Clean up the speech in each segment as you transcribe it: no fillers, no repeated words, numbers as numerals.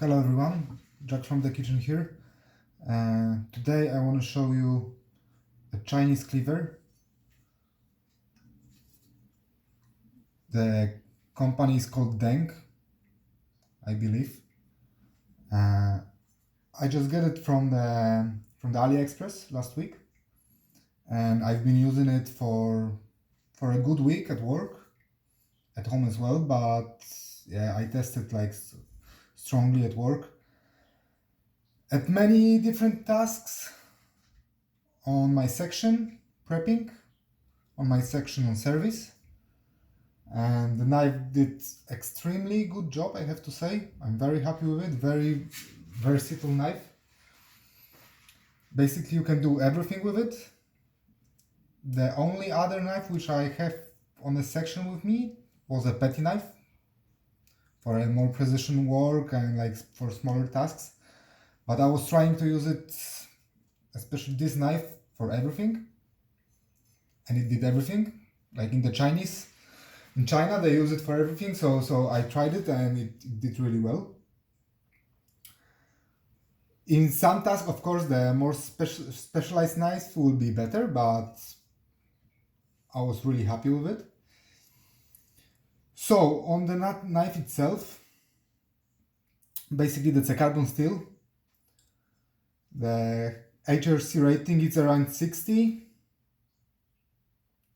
Hello everyone, Jack from the kitchen here. Today I want to show you a Chinese cleaver. The company is called Deng, I believe. I just got it from the AliExpress last week, and I've been using it for a good week at work, at home as well. But yeah, I tested like strongly at work at many different tasks on my section prepping, on my section on service, and the knife did extremely good job, I have to say. I'm very happy with it. Very versatile knife. Basically you can do everything with it. The only other knife which I have on the section with me was a petty knife for a more precision work and like for smaller tasks, but I was trying to use it, especially this knife, for everything, and it did everything. Like in China they use it for everything, so I tried it and it did really well. In some tasks, of course, the more specialized knife will be better, but I was really happy with it. So on the knife itself, basically that's a carbon steel. The HRC rating is around 60.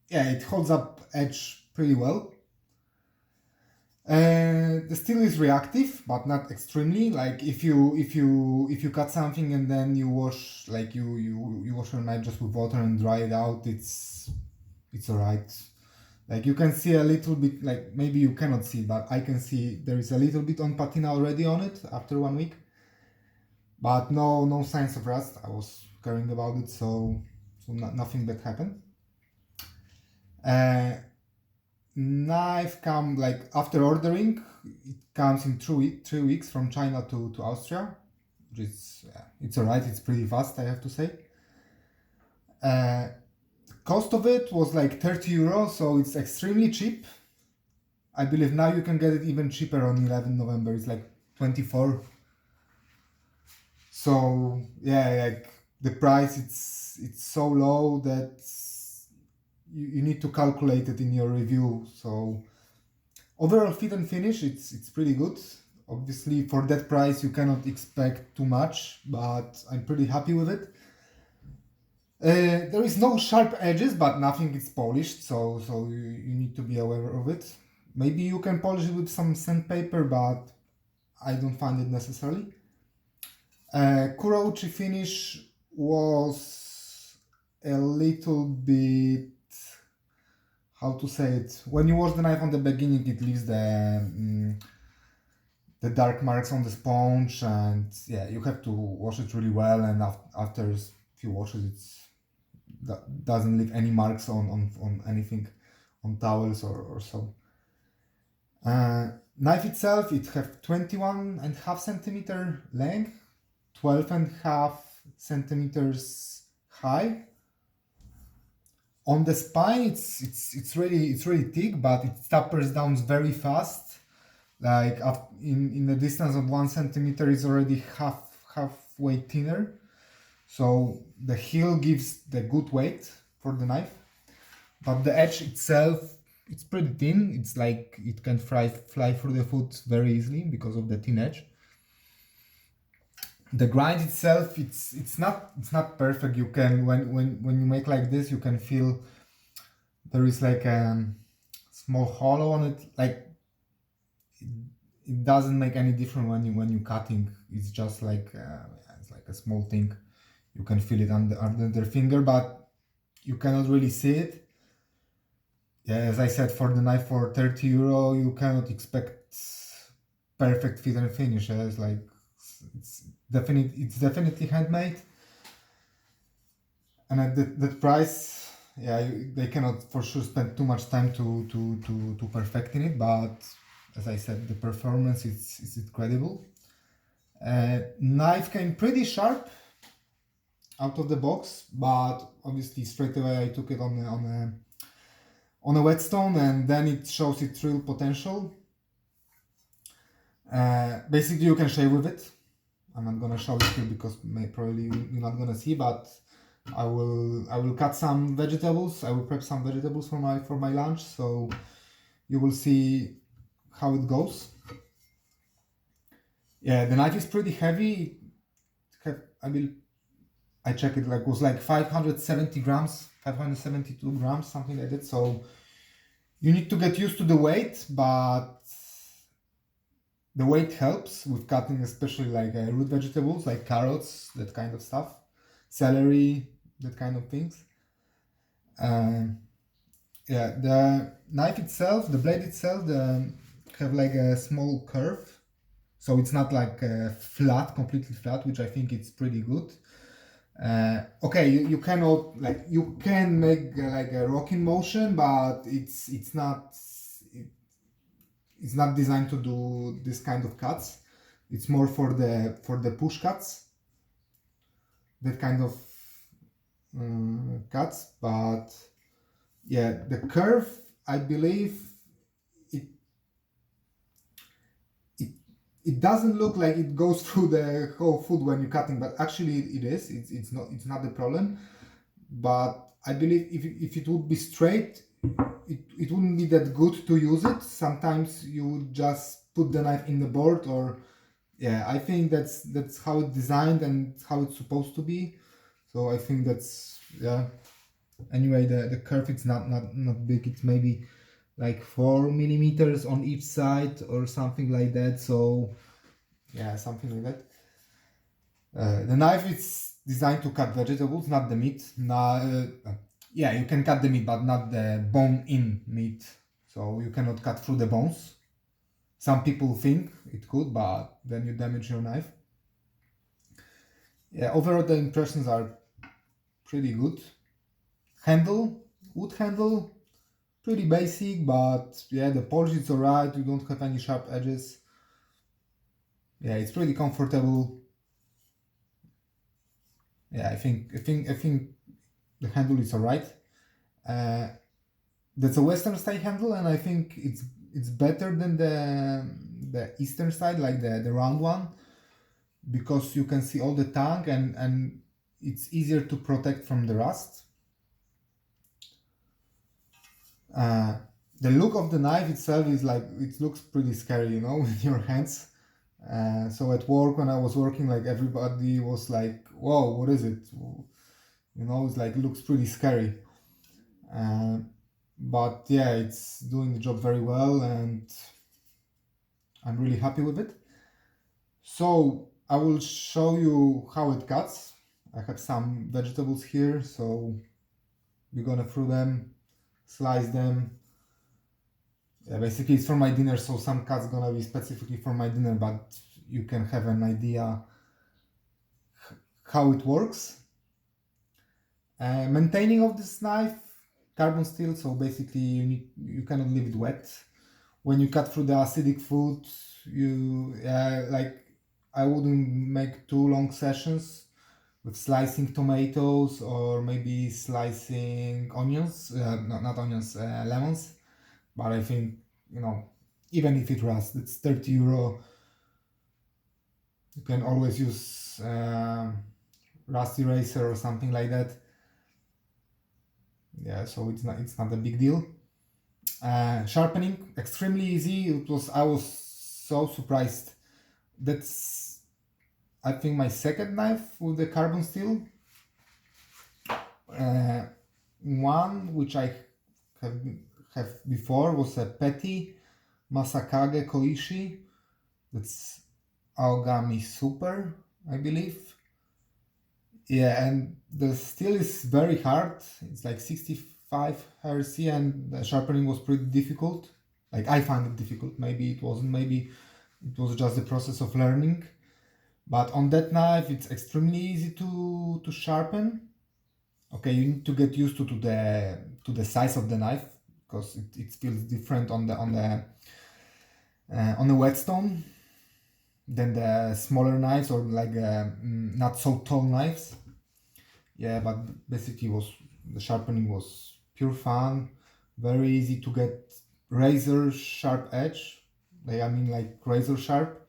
Yeah, it holds up edge pretty well. The steel is reactive, but not extremely. Like if you cut something and then you wash, like you wash your knife just with water and dry it out, it's alright. Like you can see a little bit, like maybe you cannot see, but I can see there is a little bit on patina already on it after 1 week. But no signs of rust. I was caring about it, so nothing bad happened. Knife come like after ordering, it comes in 3 weeks from China to Austria, which is it's alright. It's pretty fast, I have to say. The cost of it was like 30 euros, so it's extremely cheap. I believe now you can get it even cheaper on 11 November. It's like 24. So yeah, like the price, it's so low that you need to calculate it in your review. So overall fit and finish, it's pretty good. Obviously for that price you cannot expect too much, but I'm pretty happy with it. There is no sharp edges, but nothing is polished, so you need to be aware of it. Maybe you can polish it with some sandpaper, but I don't find it necessary. Kurouchi finish was a little bit, how to say it, when you wash the knife on the beginning it leaves the dark marks on the sponge, and yeah, you have to wash it really well, and after a few washes that doesn't leave any marks on anything, on towels or so. Knife itself, it have 21.5 centimeter length, 12.5 centimeters high. On the spine, it's really thick, but it tapers down very fast. Like in the distance of 1 centimeter, is already halfway thinner. So the heel gives the good weight for the knife, but the edge itself, it's pretty thin. It's like it can fly through the foot very easily because of the thin edge. The grind itself, it's not perfect. You can when you make like this, you can feel there is like a small hollow on it. Like it doesn't make any difference when you cutting. It's just like it's like a small thing. You can feel it under their finger, but you cannot really see it. Yeah, as I said, for the knife for 30 euro, you cannot expect perfect fit and finish. It's like it's definitely handmade, and at that price, yeah, they cannot for sure spend too much time to perfecting it. But as I said, the performance is incredible. Knife came pretty sharp out of the box, but obviously straight away I took it on a whetstone, and then it shows its real potential. Basically, you can shave with it. I'm not gonna show it here because probably you're not gonna see, but I will cut some vegetables. I will prep some vegetables for my lunch, so you will see how it goes. Yeah, the knife is pretty heavy. I checked it, like it was like 570 grams, 572 grams, something like that. So you need to get used to the weight, but the weight helps with cutting, especially like root vegetables, like carrots, that kind of stuff, celery, that kind of things. Yeah, the knife itself, the blade itself, have like a small curve, so it's not like flat, completely flat, which I think it's pretty good. Okay, you cannot, like, you can make like a rocking motion, but it's not it's not designed to do this kind of cuts. It's more for the push cuts, that kind of cuts. But yeah, the curve, I believe it it it doesn't look like it goes through the whole food when you're cutting, but actually it is. It's not the problem. But I believe if it would be straight, it wouldn't be that good to use it. Sometimes you would just put the knife in the board, or yeah, I think that's how it's designed and how it's supposed to be. So I think that's, yeah. Anyway, the curve, it's not big. It's maybe like 4 millimeters on each side or something like that. So yeah, something like that. The knife is designed to cut vegetables, not the meat. Yeah, you can cut the meat, but not the bone-in meat. So you cannot cut through the bones. Some people think it could, but then you damage your knife. Yeah, overall the impressions are pretty good. Handle, wood handle, pretty basic, but yeah, the polish is alright. You don't have any sharp edges. Yeah, it's pretty comfortable. Yeah, I think the handle is alright. That's a Western style handle, and I think it's better than the Eastern style, like the round one, because you can see all the tongue, and it's easier to protect from the rust. The look of the knife itself is like, it looks pretty scary, you know, with your hands. So at work, when I was working, like everybody was like, "Whoa, what is it?" You know, it's like, looks pretty scary. But yeah, it's doing the job very well, and I'm really happy with it. So I will show you how it cuts. I have some vegetables here, so we're gonna throw them, slice them. Yeah, basically it's for my dinner, so some cuts gonna be specifically for my dinner, but you can have an idea how it works. Maintaining of this knife, carbon steel, so basically you cannot leave it wet. When you cut through the acidic food, you like, I wouldn't make too long sessions with slicing tomatoes, or maybe slicing onions, not onions, lemons. But I think, you know, even if it rusts, it's 30 euro. You can always use rust eraser or something like that. Yeah, so it's not a big deal. Sharpening, extremely easy. I was so surprised. That's, I think, my second knife with the carbon steel. One which I have before was a Petty Masakage Koishi. That's Aogami Super, I believe. Yeah, and the steel is very hard. It's like 65 Hz, and the sharpening was pretty difficult. Like, I found it difficult. Maybe it wasn't. Maybe it was just the process of learning. But on that knife, it's extremely easy to sharpen. Okay, you need to get used to the size of the knife, because it feels different on the whetstone than the smaller knives, or like not so tall knives. Yeah, but basically the sharpening was pure fun, very easy to get razor sharp edge. I mean, like razor sharp.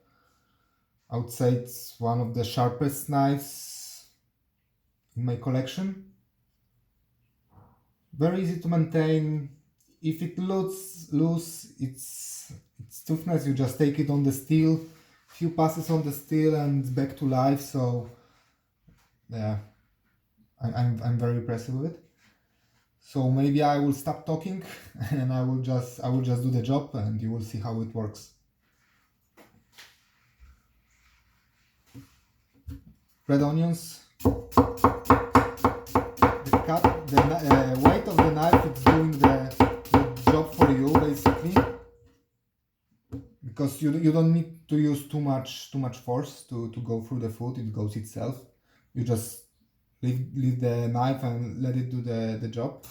I would say it's one of the sharpest knives in my collection. Very easy to maintain. If it looks loose, its toughness, you just take it on the steel, few passes on the steel and back to life. So yeah, I'm very impressed with it. So maybe I will stop talking and I will just do the job and you will see how it works. Red onions. The weight of the knife is doing the job for you basically, because you don't need to use too much force to go through the food. It goes itself. You just leave the knife and let it do the job.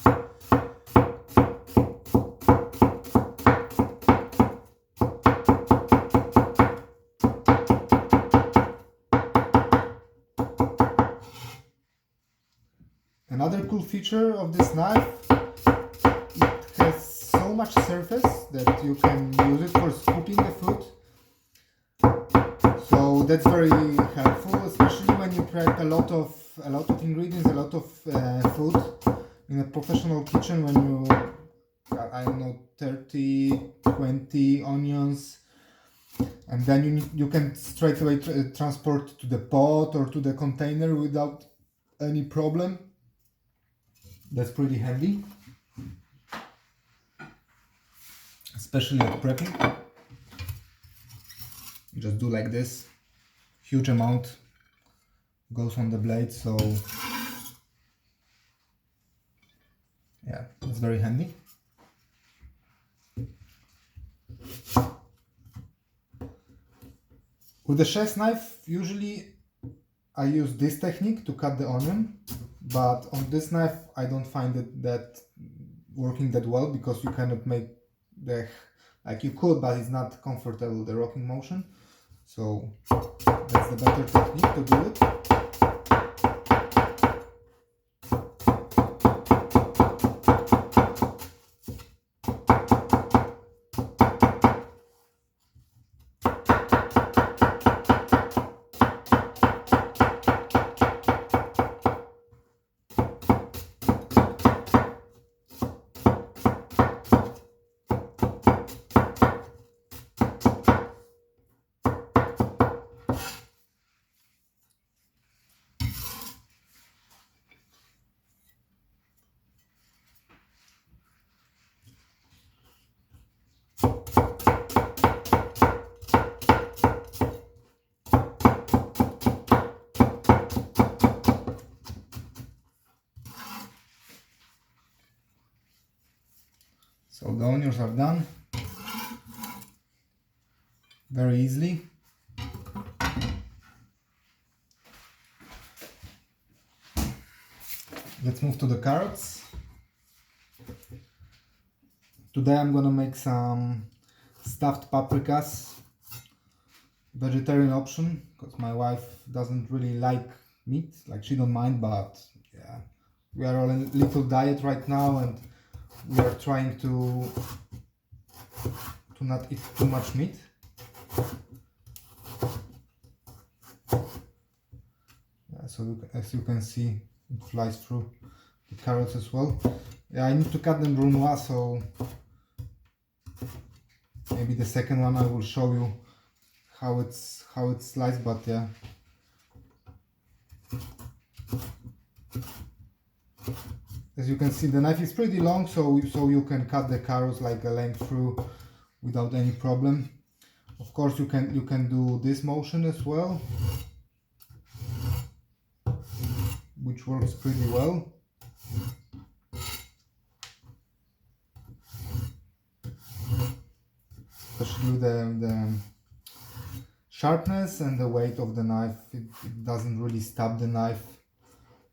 Another cool feature of this knife, it has so much surface that you can use it for scooping the food. So that's very helpful, especially when you prep a lot of ingredients, a lot of food in a professional kitchen. When you, I don't know, 30, 20 onions, and then you can straight away transport to the pot or to the container without any problem. That's pretty handy, especially at prepping. You just do like this, huge amount goes on the blade, so yeah, it's very handy. With the chef's knife, usually I use this technique to cut the onion, but on this knife I don't find it that working that well, because you cannot make the, like you could, but it's not comfortable, the rocking motion. So that's the better technique to do it. So the onions are done very easily. Let's move to the carrots. Today I'm gonna make some stuffed paprikas, vegetarian option, because my wife doesn't really like meat, like she don't mind, but yeah, we are on a little diet right now and we are trying to not eat too much meat. Yeah, so as you can see, it flies through the carrots as well. Yeah, I need to cut them brunoise, so maybe the second one I will show you how it's sliced, but yeah. As you can see, the knife is pretty long, so you can cut the carrots like a length through without any problem. Of course, you can do this motion as well, which works pretty well. Especially the sharpness and the weight of the knife, it doesn't really stab the knife.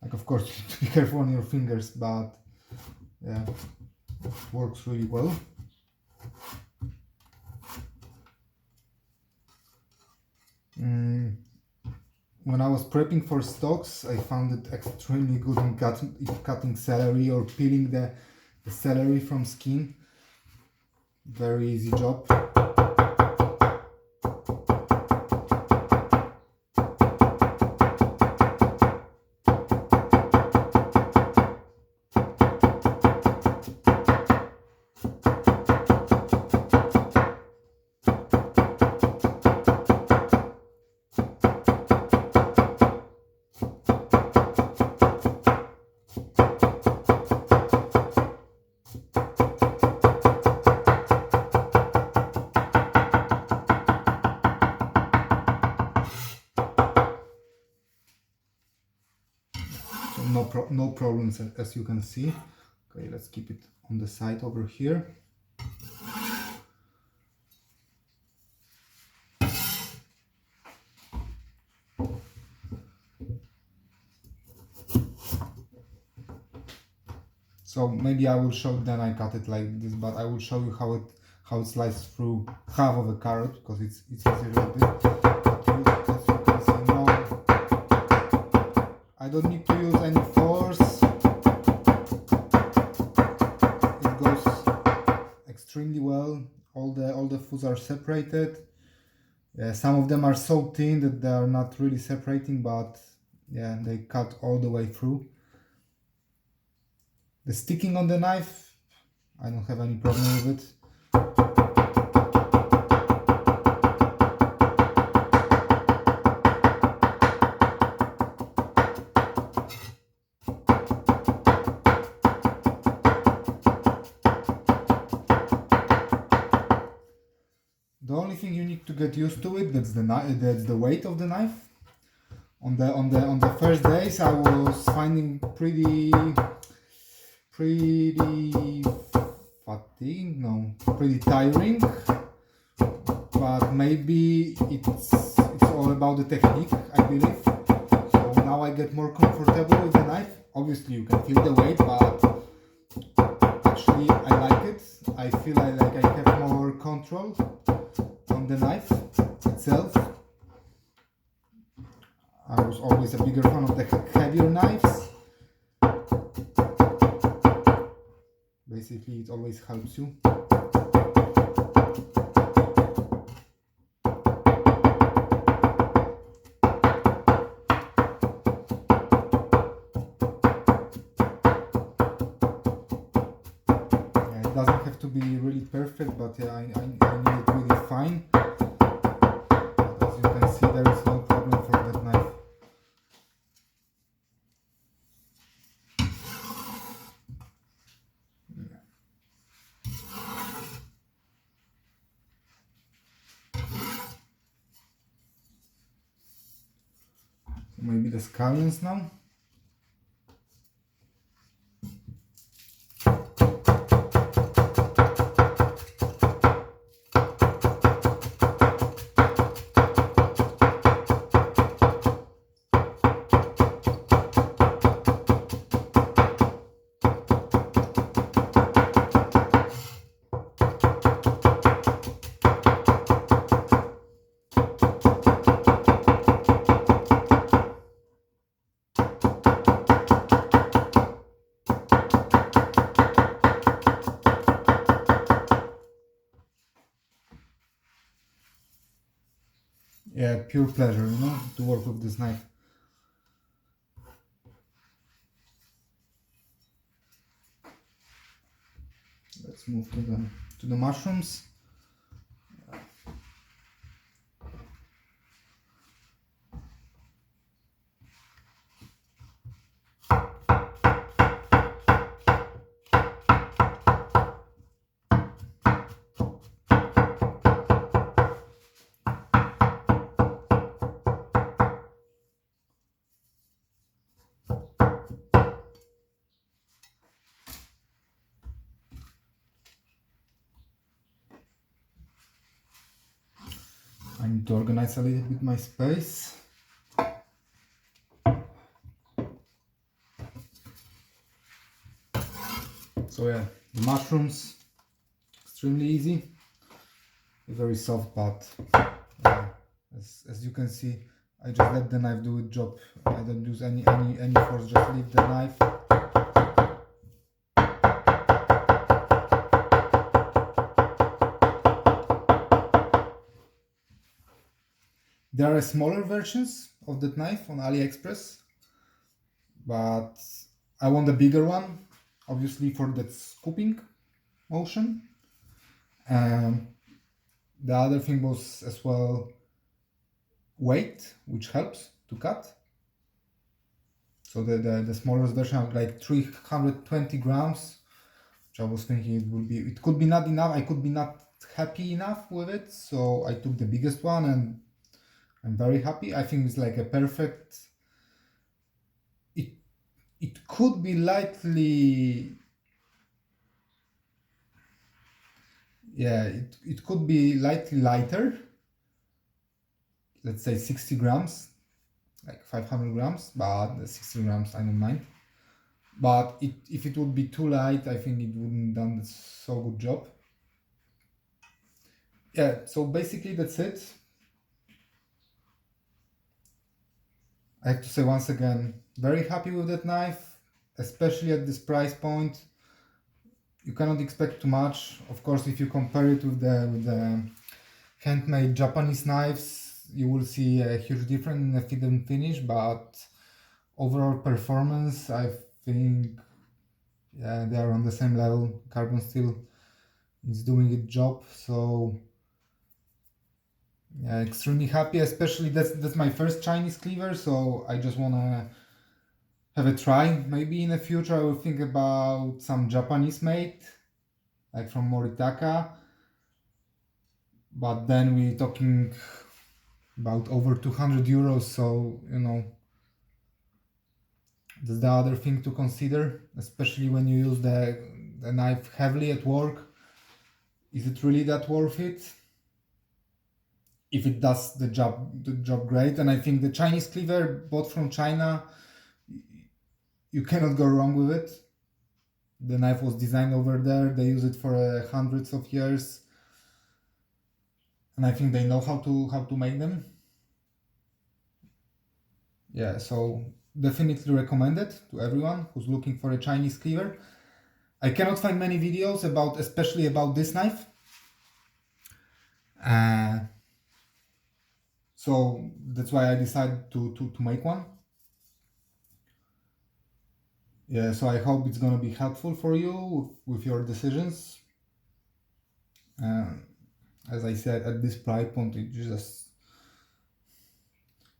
Like, of course, you have to be careful on your fingers, but yeah, it works really well. When I was prepping for stocks, I found it extremely good in cutting celery or peeling the celery from skin. Very easy job. no problems as you can see. Okay, let's keep it on the side over here. So maybe I will show, then I cut it like this, but I will show you how it slices through half of a carrot, because it's easier like this. But as you can see now, I don't need to use any force. It goes extremely well. All the foods are separated. Some of them are so thin that they are not really separating, but yeah, they cut all the way through. The sticking on the knife, I don't have any problem with it. The only thing you need to get used to it, that's the weight of the knife. On the first days I was finding pretty tiring, but maybe it's all about the technique, I believe. So now I get more comfortable with the knife. Obviously you can feel the weight, but actually I like it. I feel like I have more control on the knife itself. I was always a bigger fan of the heavier knives. Basically, it always helps you. Yeah, it doesn't have to be really perfect, but yeah, I need it really fine. As you can see, there is no problem for that knife. Maybe the scallions now. Yeah, pure pleasure, you know, to work with this knife. Let's move to the mushrooms. I need to organize a little bit my space. So yeah, the mushrooms, extremely easy, very soft, but as you can see, I just let the knife do its job. I don't use any force, just leave the knife. There are smaller versions of that knife on AliExpress, but I want a bigger one, obviously for that scooping motion. And the other thing was as well weight, which helps to cut. So the smallest version of like 320 grams, which I was thinking it could be not enough. I could be not happy enough with it, so I took the biggest one, and I'm very happy. I think it's like a perfect. it could be lightly, yeah, it could be lightly lighter, let's say 60 grams, like 500 grams, but the 60 grams I don't mind. But if it would be too light, I think it wouldn't done so good job. Yeah, so basically that's it. I have to say once again, very happy with that knife, especially at this price point. You cannot expect too much. Of course, if you compare it with the handmade Japanese knives, you will see a huge difference in the fit and finish, but overall performance, I think, yeah, they are on the same level. Carbon steel is doing its job, so yeah, extremely happy. Especially that's my first Chinese cleaver, so I just wanna have a try. Maybe in the future I will think about some Japanese made, like from Moritaka, but then we're talking about over 200 euros, so you know, that's the other thing to consider, especially when you use the knife heavily at work. Is it really that worth it? If it does the job great. And I think the Chinese cleaver bought from China, you cannot go wrong with it. The knife was designed over there, they use it for hundreds of years, and I think they know how to make them. Yeah, so definitely recommend it to everyone who's looking for a Chinese cleaver. I cannot find many videos about, especially about this knife. So that's why I decided to make one. Yeah, so I hope it's gonna be helpful for you with your decisions. As I said, at this price point, it just,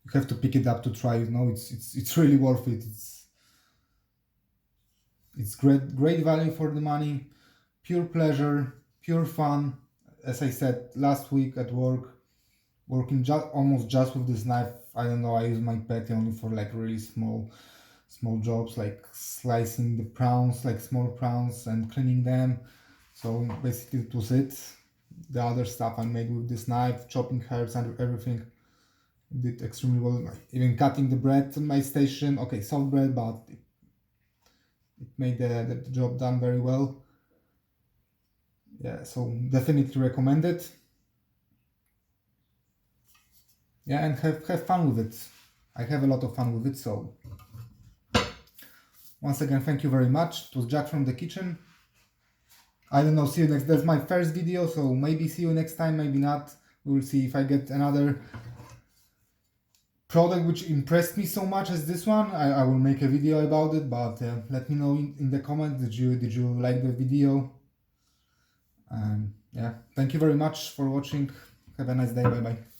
you have to pick it up to try it. No, it's really worth it. It's great value for the money, pure pleasure, pure fun. As I said last week at work, working almost just with this knife. I don't know, I use my petty only for like really small jobs, like slicing the prawns, like small prawns, and cleaning them. So basically it was it. The other stuff I made with this knife, chopping herbs and everything, did extremely well. Even cutting the bread on my station, okay, soft bread, but it made the job done very well. Yeah, so definitely recommend it. Yeah, and have fun with it. I have a lot of fun with it, so once again, thank you very much. It was Jack from the kitchen. I don't know, see you next. That's my first video, so maybe see you next time, maybe not. We will see if I get another product which impressed me so much as this one. I will make a video about it, but let me know in the comments, did you like the video? Yeah, thank you very much for watching. Have a nice day. Bye bye.